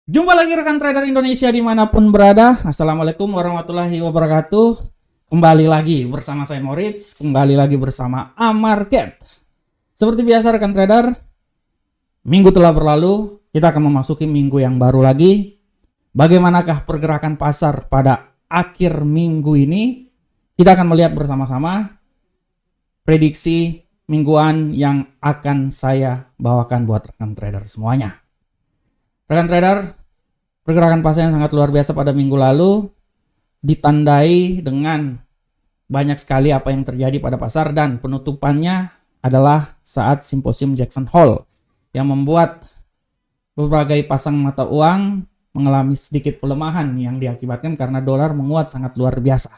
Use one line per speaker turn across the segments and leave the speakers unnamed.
Jumpa lagi rekan trader Indonesia dimanapun berada. Assalamualaikum warahmatullahi wabarakatuh. Kembali lagi bersama saya Moritz, kembali lagi bersama Amarket. Seperti biasa rekan trader, minggu telah berlalu, kita akan memasuki minggu yang baru lagi. Bagaimanakah pergerakan pasar pada akhir minggu ini? Kita akan melihat bersama-sama prediksi mingguan yang akan saya bawakan buat rekan trader semuanya. Rekan trader, pergerakan pasar yang sangat luar biasa pada minggu lalu ditandai dengan banyak sekali apa yang terjadi pada pasar, dan penutupannya adalah saat simposium Jackson Hole yang membuat berbagai pasang mata uang mengalami sedikit pelemahan yang diakibatkan karena dolar menguat sangat luar biasa.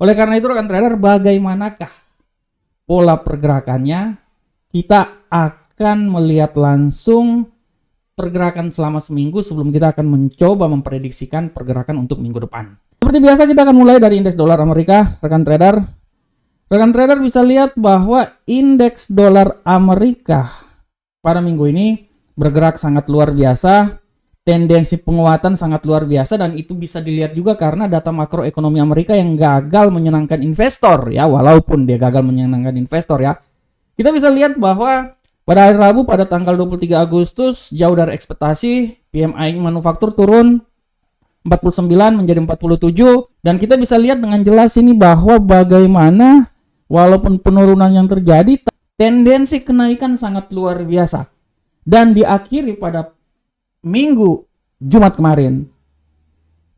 Oleh karena itu rekan trader, bagaimanakah pola pergerakannya? Kita akan melihat langsung pergerakan selama seminggu sebelum kita akan mencoba memprediksikan pergerakan untuk minggu depan. Seperti biasa kita akan mulai dari indeks dolar Amerika, rekan trader. Rekan trader bisa lihat bahwa indeks dolar Amerika pada minggu ini bergerak sangat luar biasa, tendensi penguatan sangat luar biasa, dan itu bisa dilihat juga karena data makroekonomi Amerika yang gagal menyenangkan investor ya, walaupun dia gagal menyenangkan investor ya. Kita bisa lihat bahwa pada hari Rabu pada tanggal 23 Agustus jauh dari ekspektasi, PMI manufaktur turun 49 menjadi 47, dan kita bisa lihat dengan jelas ini bahwa bagaimana walaupun penurunan yang terjadi, tendensi kenaikan sangat luar biasa. Dan diakhiri pada minggu Jumat kemarin,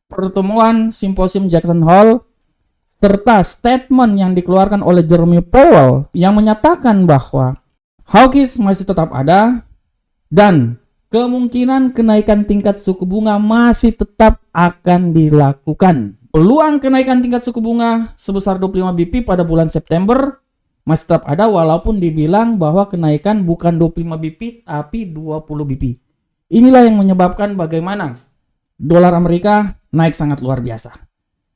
pertemuan simposium Jackson Hole serta statement yang dikeluarkan oleh Jerome Powell yang menyatakan bahwa hawkish masih tetap ada dan kemungkinan kenaikan tingkat suku bunga masih tetap akan dilakukan. Peluang kenaikan tingkat suku bunga sebesar 25 BP pada bulan September masih tetap ada, walaupun dibilang bahwa kenaikan bukan 25 BP tapi 20 BP. Inilah yang menyebabkan bagaimana dolar Amerika naik sangat luar biasa.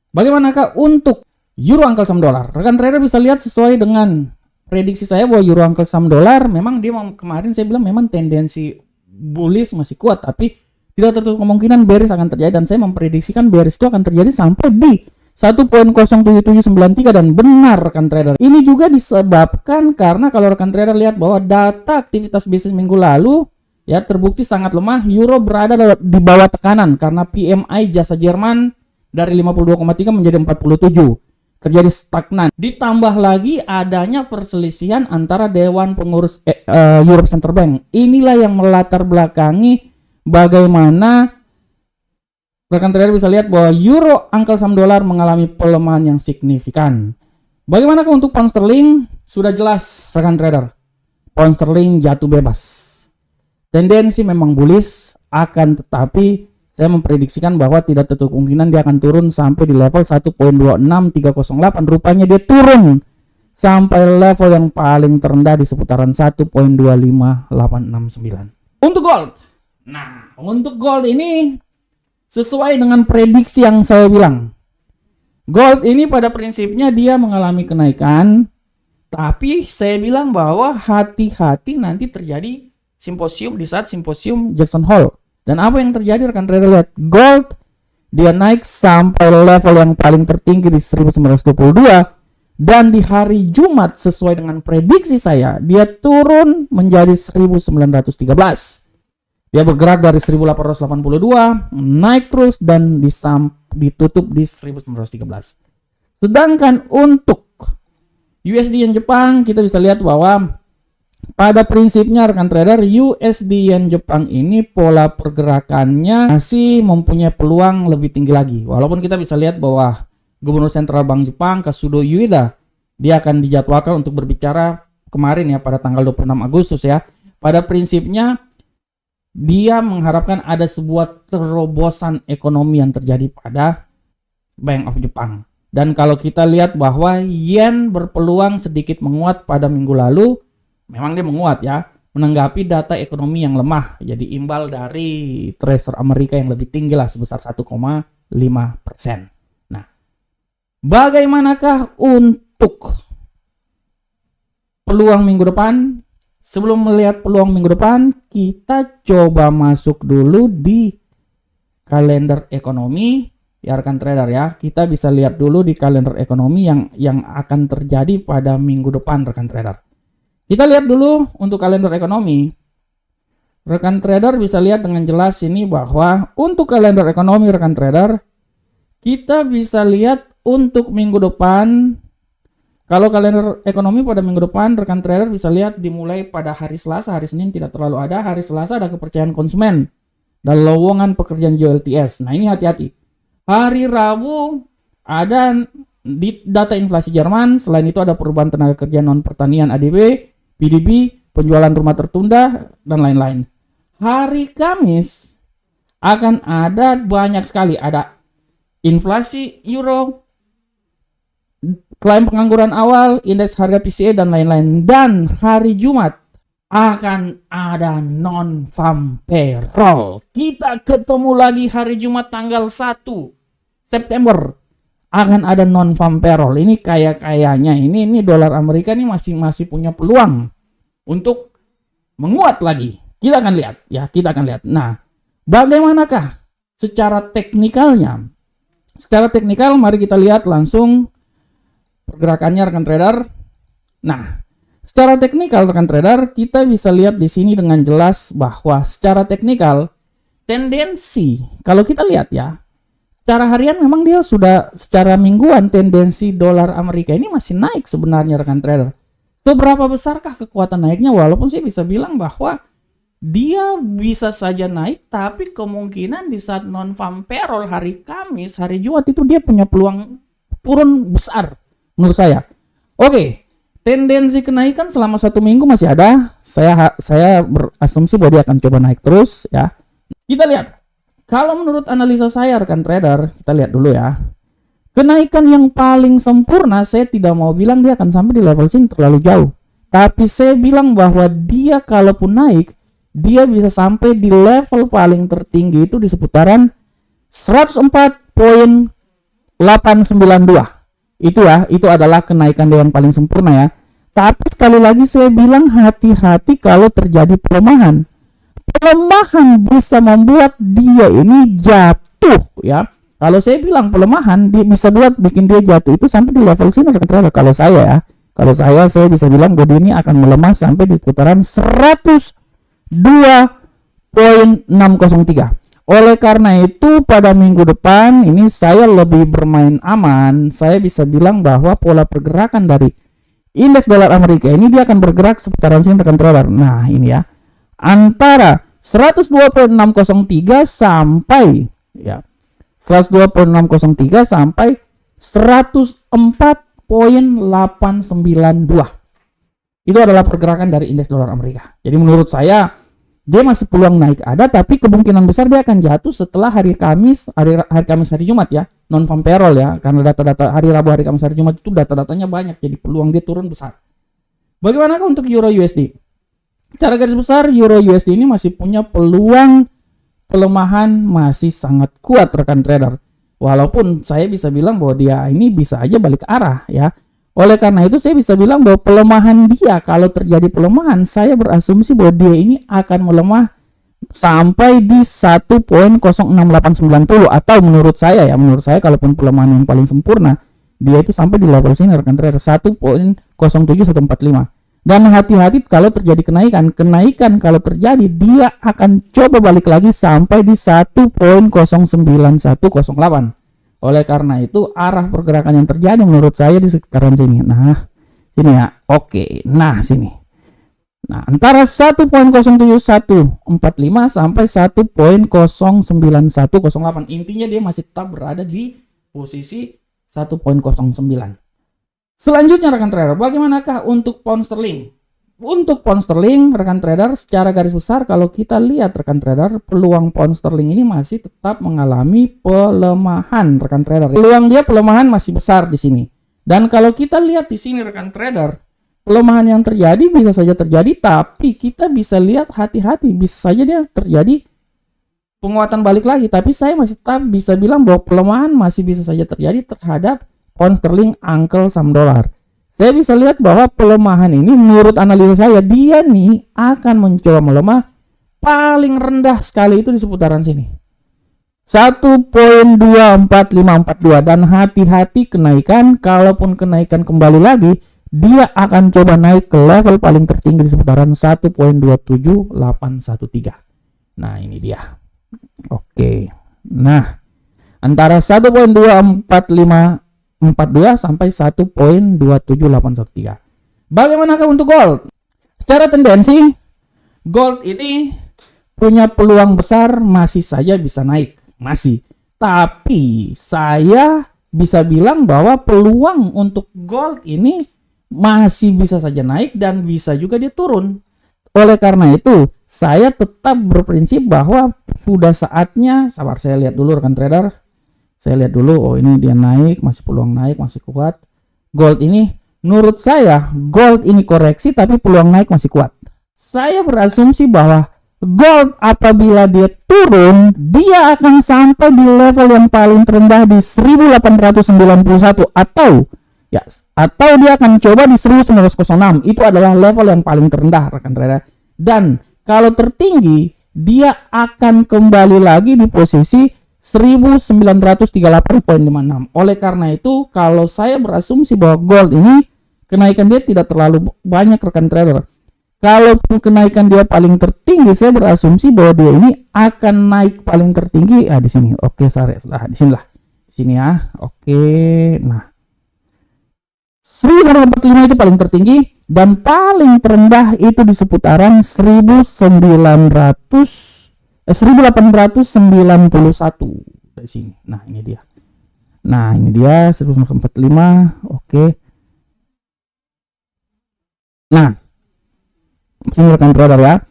Bagaimanakah untuk euro angkel saham dolar? Rekan trader bisa lihat sesuai dengan prediksi saya bahwa euro angkel saham dolar memang dia kemarin saya bilang memang tendensi bullish masih kuat, tapi tidak tertutup kemungkinan bearish akan terjadi, dan saya memprediksikan bearish itu akan terjadi sampai di 1.07793, dan benar rekan trader. Ini juga disebabkan karena kalau rekan trader lihat bahwa data aktivitas bisnis minggu lalu ya terbukti sangat lemah, euro berada di bawah tekanan karena PMI jasa Jerman dari 52,3 menjadi 47. Terjadi stagnan. Ditambah lagi adanya perselisihan antara Dewan Pengurus Europe Center Bank. Inilah yang melatar belakangi bagaimana rekan trader bisa lihat bahwa euro angkel saham dolar mengalami pelemahan yang signifikan. Bagaimana untuk pound sterling? Sudah jelas rekan trader. Pound sterling jatuh bebas. Tendensi memang bullish, akan tetapi saya memprediksikan bahwa tidak tertutup kemungkinan dia akan turun sampai di level 1.26308. Rupanya dia turun sampai level yang paling terendah di seputaran 1.25869. Untuk gold. Nah, untuk gold ini sesuai dengan prediksi yang saya bilang. Gold ini pada prinsipnya dia mengalami kenaikan, tapi saya bilang bahwa hati-hati nanti terjadi simposium di saat simposium Jackson Hole. Dan apa yang terjadi rekan trader lihat, gold dia naik sampai level yang paling tertinggi di 1922, dan di hari Jumat sesuai dengan prediksi saya dia turun menjadi 1913. Dia bergerak dari 1882 naik terus dan ditutup di 1913. Sedangkan untuk USD yen Jepang kita bisa lihat bahwa pada prinsipnya rekan trader, USD yen Jepang ini pola pergerakannya masih mempunyai peluang lebih tinggi lagi. Walaupun kita bisa lihat bahwa Gubernur Sentral Bank Jepang Kazuto Ueda dia akan dijadwalkan untuk berbicara kemarin ya pada tanggal 26 Agustus ya. Pada prinsipnya dia mengharapkan ada sebuah terobosan ekonomi yang terjadi pada Bank of Jepang. Dan kalau kita lihat bahwa yen berpeluang sedikit menguat pada minggu lalu, memang dia menguat ya, menanggapi data ekonomi yang lemah. Jadi imbal dari Treasury Amerika yang lebih tinggi lah sebesar 1,5%. Nah, bagaimanakah untuk peluang minggu depan? Sebelum melihat peluang minggu depan, kita coba masuk dulu di kalender ekonomi ya rekan trader ya. Kita bisa lihat dulu di kalender ekonomi yang akan terjadi pada minggu depan rekan trader. Kita lihat dulu untuk kalender ekonomi. Rekan trader bisa lihat dengan jelas ini bahwa untuk kalender ekonomi rekan trader, kita bisa lihat untuk minggu depan. Kalau kalender ekonomi pada minggu depan, rekan trader bisa lihat dimulai pada hari Selasa, hari Senin tidak terlalu ada, hari Selasa ada kepercayaan konsumen dan lowongan pekerjaan JLTS. Nah ini hati-hati. Hari Rabu ada di data inflasi Jerman, selain itu ada perubahan tenaga kerja non pertanian ADB, PDB, penjualan rumah tertunda, dan lain-lain. Hari Kamis akan ada banyak sekali, ada inflasi euro, klaim pengangguran awal, indeks harga PCE, dan lain-lain. Dan hari Jumat akan ada non-farm payroll. Kita ketemu lagi hari Jumat tanggal 1 September akan ada non-farm payroll. Ini kayaknya ini dolar Amerika ini masih punya peluang untuk menguat lagi. Kita akan lihat ya, kita akan lihat. Nah, bagaimanakah secara teknikalnya? Secara teknikal mari kita lihat langsung pergerakannya rekan trader. Nah, secara teknikal rekan trader, kita bisa lihat di sini dengan jelas bahwa secara teknikal tendensi, kalau kita lihat ya, secara harian memang dia sudah secara mingguan tendensi dolar Amerika ini masih naik sebenarnya rekan trader. Seberapa besarkah kekuatan naiknya? Walaupun saya bisa bilang bahwa dia bisa saja naik, tapi kemungkinan di saat non-farm payroll hari Kamis, hari Jumat itu dia punya peluang turun besar menurut saya. Oke, tendensi kenaikan selama 1 minggu masih ada. Saya berasumsi bahwa dia akan coba naik terus ya. Kita lihat. Kalau menurut analisa saya rekan trader, kita lihat dulu ya. Kenaikan yang paling sempurna, saya tidak mau bilang dia akan sampai di level sini terlalu jauh. Tapi saya bilang bahwa dia kalaupun naik, dia bisa sampai di level paling tertinggi itu di seputaran 104.892. Itu adalah kenaikan dia yang paling sempurna ya. Tapi sekali lagi saya bilang hati-hati kalau terjadi pelemahan. Pelemahan bisa membuat dia ini jatuh ya. Kalau saya bilang pelemahan dia bisa bikin dia jatuh itu sampai di level sini. Kalau saya bisa bilang bahwa ini akan melemah sampai di putaran 102.603. Oleh karena itu pada minggu depan ini saya lebih bermain aman. Saya bisa bilang bahwa pola pergerakan dari indeks dolar Amerika ini dia akan bergerak seputaran sini rekan trader. Nah ini ya, antara 102.603 sampai ya 102.603 sampai 104.892. Itu adalah pergerakan dari indeks dolar Amerika. Jadi menurut saya dia masih peluang naik ada, tapi kemungkinan besar dia akan jatuh setelah hari Kamis, hari Jumat ya, non farm payroll ya, karena data-data hari Rabu, hari Kamis, hari Jumat itu data-datanya banyak, jadi peluang dia turun besar. Bagaimanakah untuk Euro USD? Secara garis besar Euro USD ini masih punya peluang pelemahan masih sangat kuat rekan trader. Walaupun saya bisa bilang bahwa dia ini bisa aja balik arah ya. Oleh karena itu saya bisa bilang bahwa pelemahan dia, kalau terjadi pelemahan, saya berasumsi bahwa dia ini akan melemah sampai di 1.06890, atau menurut saya kalaupun pelemahan yang paling sempurna, dia itu sampai di level sini rekan trader 1.07145. Dan hati-hati kalau terjadi kenaikan kalau terjadi dia akan coba balik lagi sampai di 1.09108. Oleh karena itu arah pergerakan yang terjadi menurut saya di sekitaran sini. Nah, sini ya. Oke. Nah, sini. Nah, antara 1.07145 sampai 1.09108. Intinya dia masih tetap berada di posisi 1.09. Selanjutnya rekan trader, bagaimanakah untuk pound sterling? Untuk pound sterling rekan trader, secara garis besar kalau kita lihat rekan trader, peluang pound sterling ini masih tetap mengalami pelemahan rekan trader. Peluang dia pelemahan masih besar di sini. Dan kalau kita lihat di sini rekan trader, pelemahan yang terjadi bisa saja terjadi, tapi kita bisa lihat hati-hati, bisa saja dia terjadi penguatan balik lagi. Tapi saya masih tetap bisa bilang bahwa pelemahan masih bisa saja terjadi terhadap pound sterling angkel saham dolar. Saya bisa lihat bahwa pelemahan ini menurut analisa saya dia nih akan mencoba melemah paling rendah sekali itu di seputaran sini. 1.24542 dan hati-hati kenaikan, kalaupun kenaikan kembali lagi dia akan coba naik ke level paling tertinggi di seputaran 1.27813. Nah, ini dia. Oke. Nah, antara 1.24542 sampai 1.27813. Bagaimanakah untuk gold? Secara tendensi gold ini punya peluang besar masih saja bisa naik, masih. Tapi saya bisa bilang bahwa peluang untuk gold ini masih bisa saja naik dan bisa juga dia turun. Oleh karena itu, saya tetap berprinsip bahwa sudah saatnya, sabar saya lihat dulu rekan trader. Saya lihat dulu, oh ini dia naik, masih peluang naik, masih kuat. Gold ini, menurut saya, gold ini koreksi tapi peluang naik masih kuat. Saya berasumsi bahwa gold apabila dia turun, dia akan sampai di level yang paling terendah di 1891 atau dia akan coba di 1906. Itu adalah level yang paling terendah rekan trader. Dan kalau tertinggi, dia akan kembali lagi di posisi 1938.56. Oleh karena itu, kalau saya berasumsi bahwa gold ini kenaikan dia tidak terlalu banyak rekan trader. Kalaupun kenaikan dia paling tertinggi, saya berasumsi bahwa dia ini akan naik paling tertinggi di sini. Oke, sorry, di sinilah. Di sini ya. Oke. Nah, 1945 itu paling tertinggi dan paling terendah itu di seputaran 1891 dari sini. Nah, ini dia. 1945. Oke. Nah, sini rekan trader ya,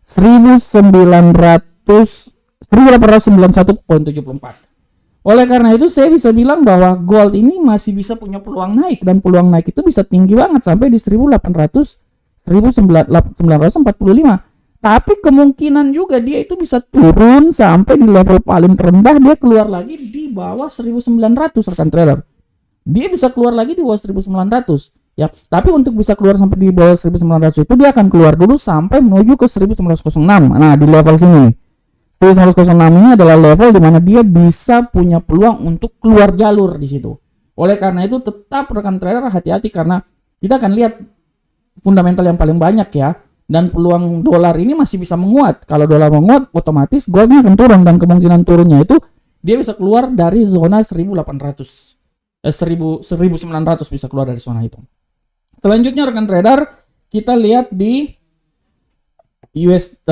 1891.74. Oleh karena itu saya bisa bilang bahwa gold ini masih bisa punya peluang naik, dan peluang naik itu bisa tinggi banget sampai di 1945. Tapi kemungkinan juga dia itu bisa turun sampai di level paling terendah, dia keluar lagi di bawah 1900 rekan trader. Dia bisa keluar lagi di bawah 1900. Ya, tapi untuk bisa keluar sampai di bawah 1900 itu dia akan keluar dulu sampai menuju ke 1906. Nah, di level sini 1906 ini adalah level di mana dia bisa punya peluang untuk keluar jalur di situ. Oleh karena itu tetap rekan trader hati-hati, karena kita akan lihat fundamental yang paling banyak ya, dan peluang dolar ini masih bisa menguat. Kalau dolar menguat, otomatis goldnya akan turun, dan kemungkinan turunnya itu dia bisa keluar dari zona 1900 bisa keluar dari zona itu. Selanjutnya rekan trader, kita lihat di USD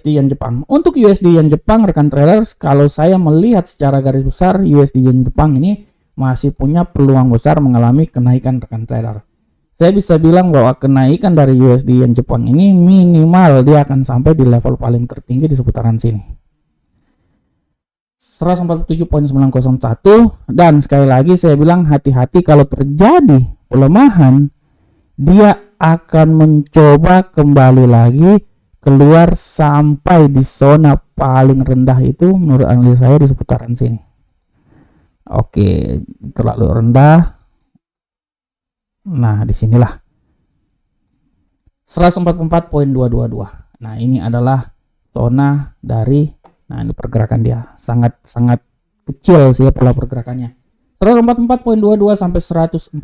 Yen Jepang. Untuk USD Yen Jepang rekan trader, kalau saya melihat secara garis besar, USD Yen Jepang ini masih punya peluang besar mengalami kenaikan rekan trader. Saya bisa bilang bahwa kenaikan dari USD Yen Jepang ini minimal dia akan sampai di level paling tertinggi di seputaran sini, 147.901. Dan sekali lagi saya bilang hati-hati, kalau terjadi pelemahan dia akan mencoba kembali lagi keluar sampai di zona paling rendah itu menurut analisa saya di seputaran sini. Oke, terlalu rendah. Nah, disinilah 144.222. Nah, ini adalah zona dari, nah ini pergerakan dia sangat kecil sih ya pola pergerakannya. 144.22 sampai 147.901.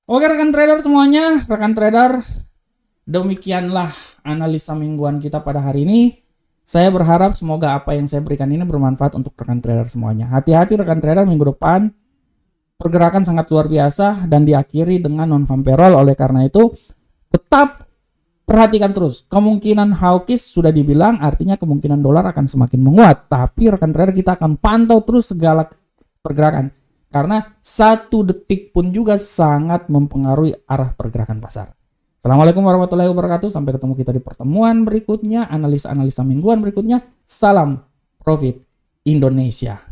Oke, rekan trader semuanya, rekan trader, demikianlah analisa mingguan kita pada hari ini. Saya berharap semoga apa yang saya berikan ini bermanfaat untuk rekan trader semuanya. Hati-hati rekan trader, minggu depan pergerakan sangat luar biasa dan diakhiri dengan non-farm payroll. Oleh karena itu tetap perhatikan terus. Kemungkinan hawkish sudah dibilang, artinya kemungkinan dolar akan semakin menguat. Tapi rekan trader kita akan pantau terus segala pergerakan, karena 1 detik pun juga sangat mempengaruhi arah pergerakan pasar. Assalamualaikum warahmatullahi wabarakatuh. Sampai ketemu kita di pertemuan berikutnya, analisa-analisa mingguan berikutnya. Salam profit Indonesia.